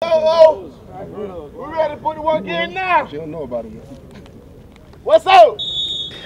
Oh, we ready to put the work in now. She don't know about it. What's up?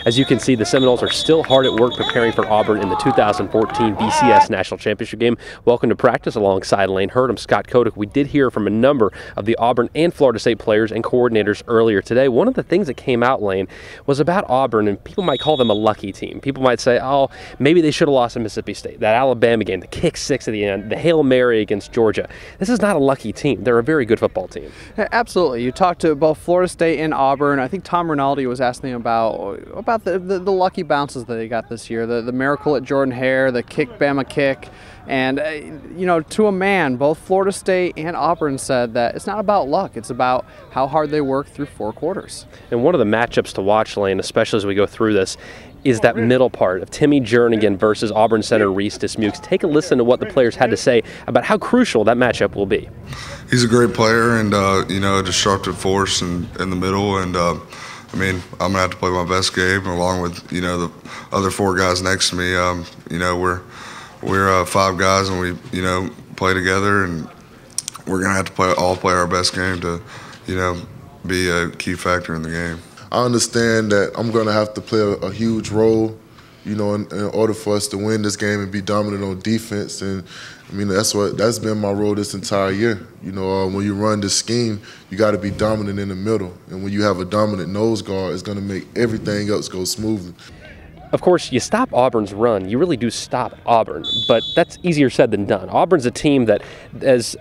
As you can see, the Seminoles are still hard at work preparing for Auburn in the 2014 BCS National Championship game. Welcome to practice alongside Lane Hurd. I'm Scott Kodak. We did hear from a number of the Auburn and Florida State players and coordinators earlier today. One of the things that came out, Lane, was about Auburn, and people might call them a lucky team. People might say, oh, maybe they should have lost to Mississippi State. That Alabama game, the kick six at the end, the Hail Mary against Georgia. This is not a lucky team. They're a very good football team. Absolutely. You talked to both Florida State and Auburn. I think Tom Rinaldi was asking about the lucky bounces that they got this year, the miracle at Jordan-Hare, the kick Bama kick, and to a man, both Florida State and Auburn said that it's not about luck, it's about how hard they work through four quarters. And one of the matchups to watch, Lane, especially as we go through this, is that middle part of Timmy Jernigan versus Auburn center Reese Dismukes. Take a listen to what the players had to say about how crucial that matchup will be. He's a great player and a disruptive force in the middle, and I'm gonna have to play my best game along with the other four guys next to me. We're five guys and we play together, and we're gonna have to all play our best game to be a key factor in the game. I understand that I'm going to have to play a huge role, in order for us to win this game and be dominant on defense. And that's been my role this entire year. When you run this scheme, you got to be dominant in the middle. And when you have a dominant nose guard, it's going to make everything else go smoothly. Of course, you stop Auburn's run, you really do stop Auburn, but that's easier said than done. Auburn's a team that, as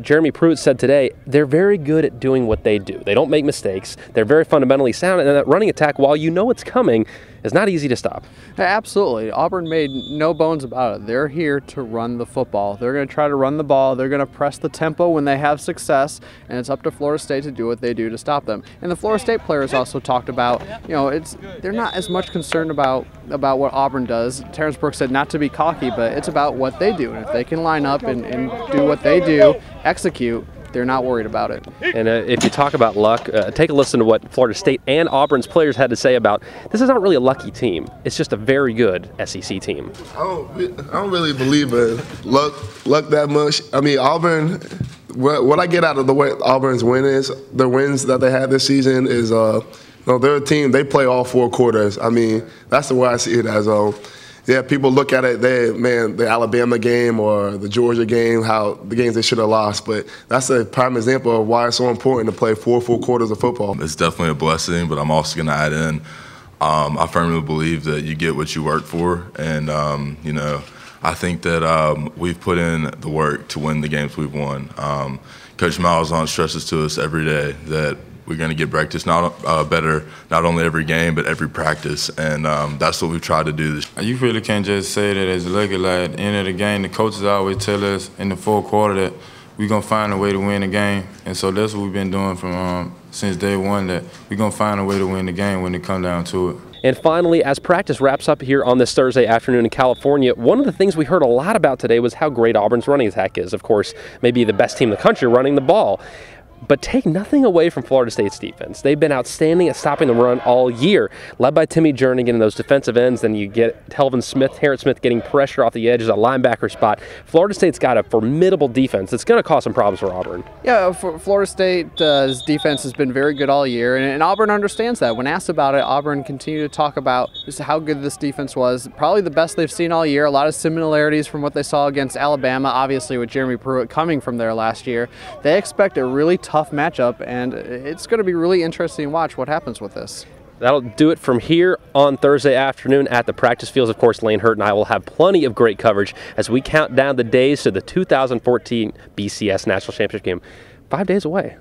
Jeremy Pruitt said today, they're very good at doing what they do. They don't make mistakes. They're very fundamentally sound, and that running attack, while you know it's coming, is not easy to stop. Absolutely. Auburn made no bones about it. They're here to run the football. They're going to try to run the ball. They're going to press the tempo when they have success, and it's up to Florida State to do what they do to stop them. And the Florida State players also talked about, they're not as much concerned about what Auburn does. Terrence Brooks said not to be cocky, but it's about what they do. And if they can line up and do what they do, execute, they're not worried about it. And if you talk about luck, take a listen to what Florida State and Auburn's players had to say about this is not really a lucky team. It's just a very good SEC team. I don't really believe in luck that much. Auburn, what I get out of the way Auburn's wins that they had this season is they're a team, they play all four quarters. That's the way I see it as people look at it, the Alabama game or the Georgia game, how the games they should have lost. But that's a prime example of why it's so important to play four full quarters of football. It's definitely a blessing, but I'm also going to add in, I firmly believe that you get what you work for. And, I think that we've put in the work to win the games we've won. Coach Malzahn stresses to us every day that we're going to get practice better, not only every game, but every practice. And that's what we've tried to do this. You really can't just say that as lucky. Like, at the end of the game, the coaches always tell us in the fourth quarter that we're going to find a way to win the game. And so that's what we've been doing from since day one, that we're going to find a way to win the game when it comes down to it. And finally, as practice wraps up here on this Thursday afternoon in California, one of the things we heard a lot about today was how great Auburn's running attack is. Of course, maybe the best team in the country running the ball. But take nothing away from Florida State's defense. They've been outstanding at stopping the run all year, led by Timmy Jernigan and those defensive ends. Then you get Terrence Smith getting pressure off the edge as a linebacker spot. Florida State's got a formidable defense. It's going to cause some problems for Auburn. Yeah, for Florida State's defense has been very good all year, and Auburn understands that. When asked about it, Auburn continued to talk about just how good this defense was. Probably the best they've seen all year. A lot of similarities from what they saw against Alabama, obviously with Jeremy Pruitt coming from there last year. They expect a really tough matchup, and it's going to be really interesting to watch what happens with this. That'll do it from here on Thursday afternoon at the practice fields. Of course, Lane Hurd and I will have plenty of great coverage as we count down the days to the 2014 BCS National Championship game. 5 days away.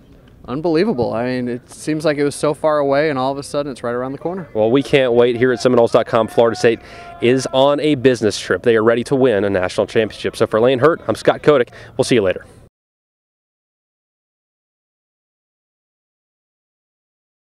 Unbelievable. It seems like it was so far away, and all of a sudden it's right around the corner. Well, we can't wait. Here at Seminoles.com, Florida State is on a business trip. They are ready to win a national championship. So for Lane Hurd, I'm Scott Kodak. We'll see you later.